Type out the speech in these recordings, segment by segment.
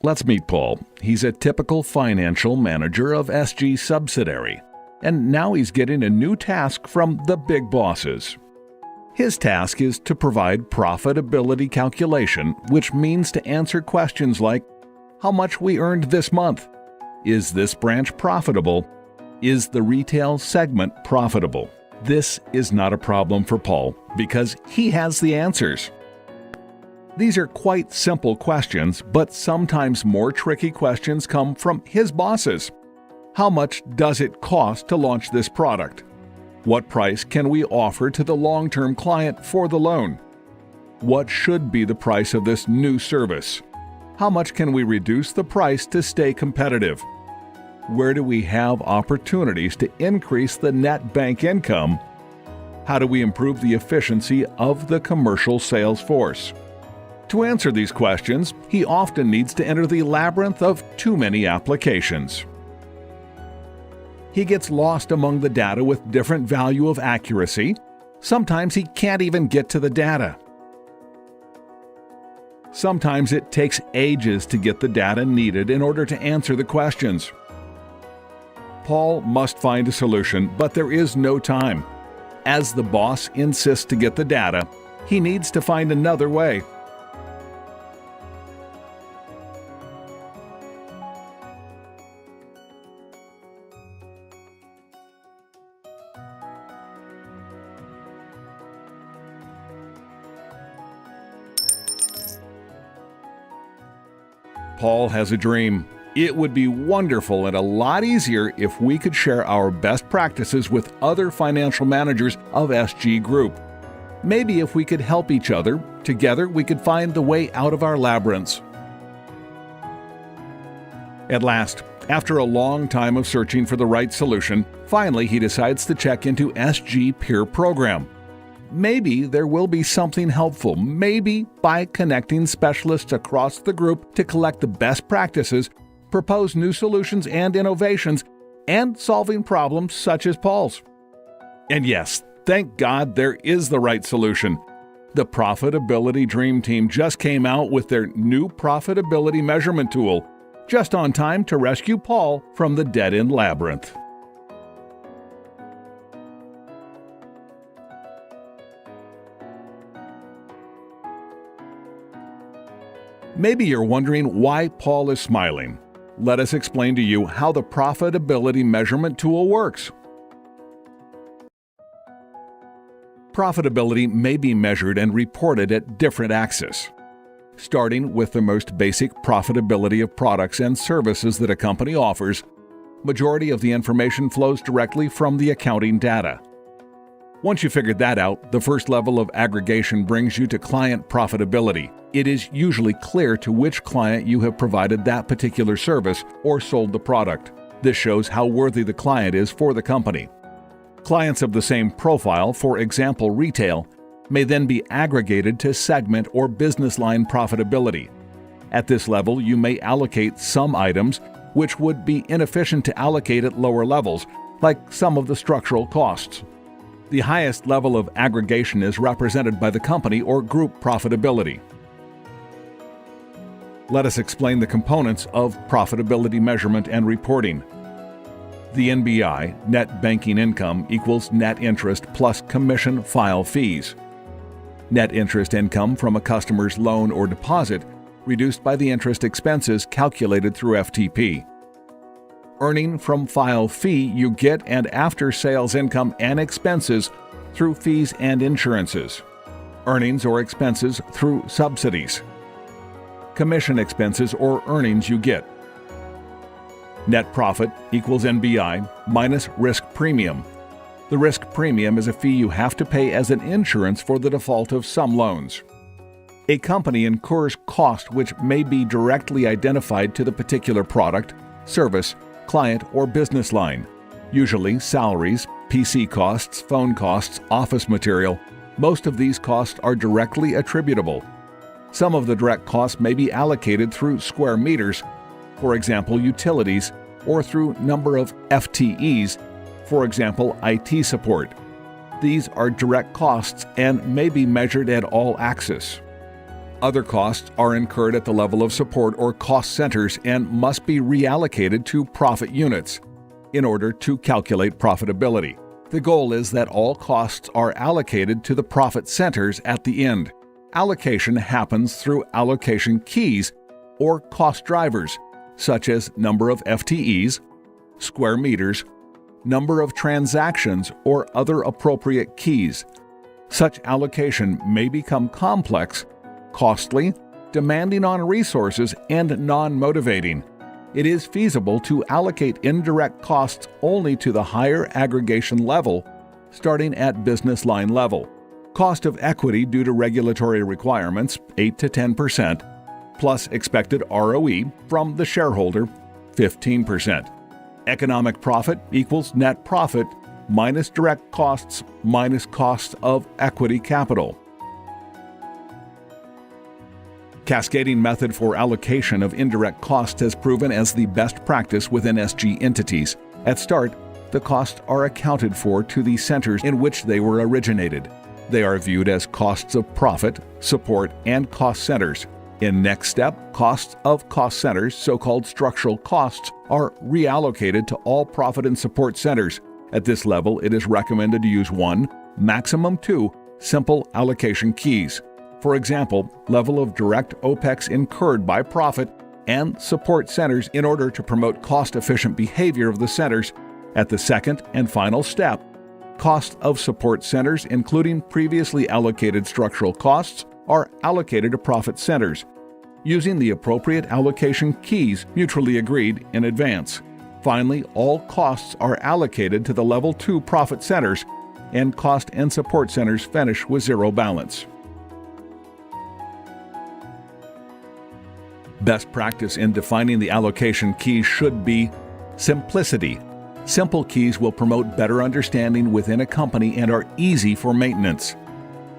Let's meet Paul. He's a typical financial manager of SG Subsidiary, and now he's getting a new task from the big bosses. His task is to provide profitability calculation, which means to answer questions like, how much we earned this month? Is this branch profitable? Is the retail segment profitable? This is not a problem for Paul because he has the answers. These are quite simple questions, but sometimes more tricky questions come from his bosses. How much does it cost to launch this product? What price can we offer to the long-term client for the loan? What should be the price of this new service? How much can we reduce the price to stay competitive? Where do we have opportunities to increase the net bank income? How do we improve the efficiency of the commercial sales force? To answer these questions, he often needs to enter the labyrinth of too many applications. He gets lost among the data with different value of accuracy. Sometimes he can't even get to the data. Sometimes it takes ages to get the data needed in order to answer the questions. Paul must find a solution, but there is no time. As the boss insists to get the data, he needs to find another way. Paul has a dream. It would be wonderful and a lot easier if we could share our best practices with other financial managers of SG Group. Maybe if we could help each other, together we could find the way out of our labyrinths. At last, after a long time of searching for the right solution, finally he decides to check into SG Peer Program. Maybe there will be something helpful, maybe by connecting specialists across the group to collect the best practices, propose new solutions and innovations, and solving problems such as Paul's. And yes, thank God there is the right solution. The Profitability Dream Team just came out with their new profitability measurement tool, just on time to rescue Paul from the dead-end labyrinth. Maybe you're wondering why Paul is smiling. Let us explain to you how the profitability measurement tool works. Profitability may be measured and reported at different axes. Starting with the most basic profitability of products and services that a company offers, majority of the information flows directly from the accounting data. Once you figured that out, the first level of aggregation brings you to client profitability. It is usually clear to which client you have provided that particular service or sold the product. This shows how worthy the client is for the company. Clients of the same profile, for example retail, may then be aggregated to segment or business line profitability. At this level, you may allocate some items which would be inefficient to allocate at lower levels, like some of the structural costs. The highest level of aggregation is represented by the company or group profitability. Let us explain the components of profitability measurement and reporting. The NBI, net banking income, equals net interest plus commission file fees. Net interest income from a customer's loan or deposit reduced by the interest expenses calculated through FTP. Earning from file fee you get and after sales income and expenses through fees and insurances. Earnings or expenses through subsidies. Commission expenses or earnings you get. Net profit equals NBI minus risk premium. The risk premium is a fee you have to pay as an insurance for the default of some loans. A company incurs cost which may be directly identified to the particular product, service, client, or business line. Usually salaries, PC costs, phone costs, office material. Most of these costs are directly attributable. Some of the direct costs may be allocated through square meters, for example utilities, or through number of FTEs, for example IT support. These are direct costs and may be measured at all axes. Other costs are incurred at the level of support or cost centers and must be reallocated to profit units in order to calculate profitability. The goal is that all costs are allocated to the profit centers at the end. Allocation happens through allocation keys or cost drivers, such as number of FTEs, square meters, number of transactions, or other appropriate keys. Such allocation may become complex, costly, demanding on resources, and non-motivating. It is feasible to allocate indirect costs only to the higher aggregation level, starting at business line level. Cost of equity due to regulatory requirements, 8 to 10%, plus expected ROE from the shareholder, 15%. Economic profit equals net profit minus direct costs minus costs of equity capital. Cascading method for allocation of indirect costs has proven as the best practice within SG entities. At start, the costs are accounted for to the centers in which they were originated. They are viewed as costs of profit, support, and cost centers. In next step, costs of cost centers, so-called structural costs, are reallocated to all profit and support centers. At this level, it is recommended to use 1, maximum 2, simple allocation keys. For example, level of direct OPEX incurred by profit and support centers in order to promote cost-efficient behavior of the centers. At the second and final step, cost of support centers, including previously allocated structural costs, are allocated to profit centers, using the appropriate allocation keys mutually agreed in advance. Finally, all costs are allocated to the Level 2 profit centers, and cost and support centers finish with zero balance. Best practice in defining the allocation keys should be simplicity. Simple keys will promote better understanding within a company and are easy for maintenance.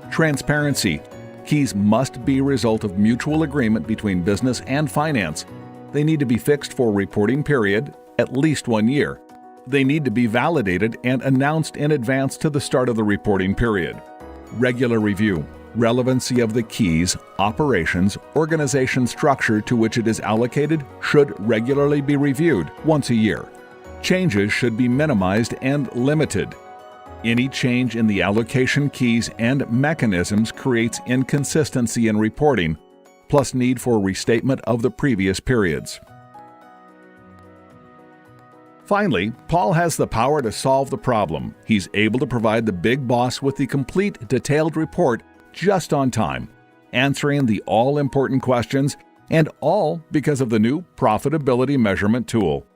Transparency. Keys must be a result of mutual agreement between business and finance. They need to be fixed for reporting period, at least 1 year. They need to be validated and announced in advance to the start of the reporting period. Regular review. Relevancy of the keys, operations, organization structure to which it is allocated should regularly be reviewed once a year. Changes should be minimized and limited. Any change in the allocation keys and mechanisms creates inconsistency in reporting, plus need for restatement of the previous periods. Finally, Paul has the power to solve the problem. He's able to provide the big boss with the complete, detailed report just on time, answering the all-important questions, and all because of the new profitability measurement tool.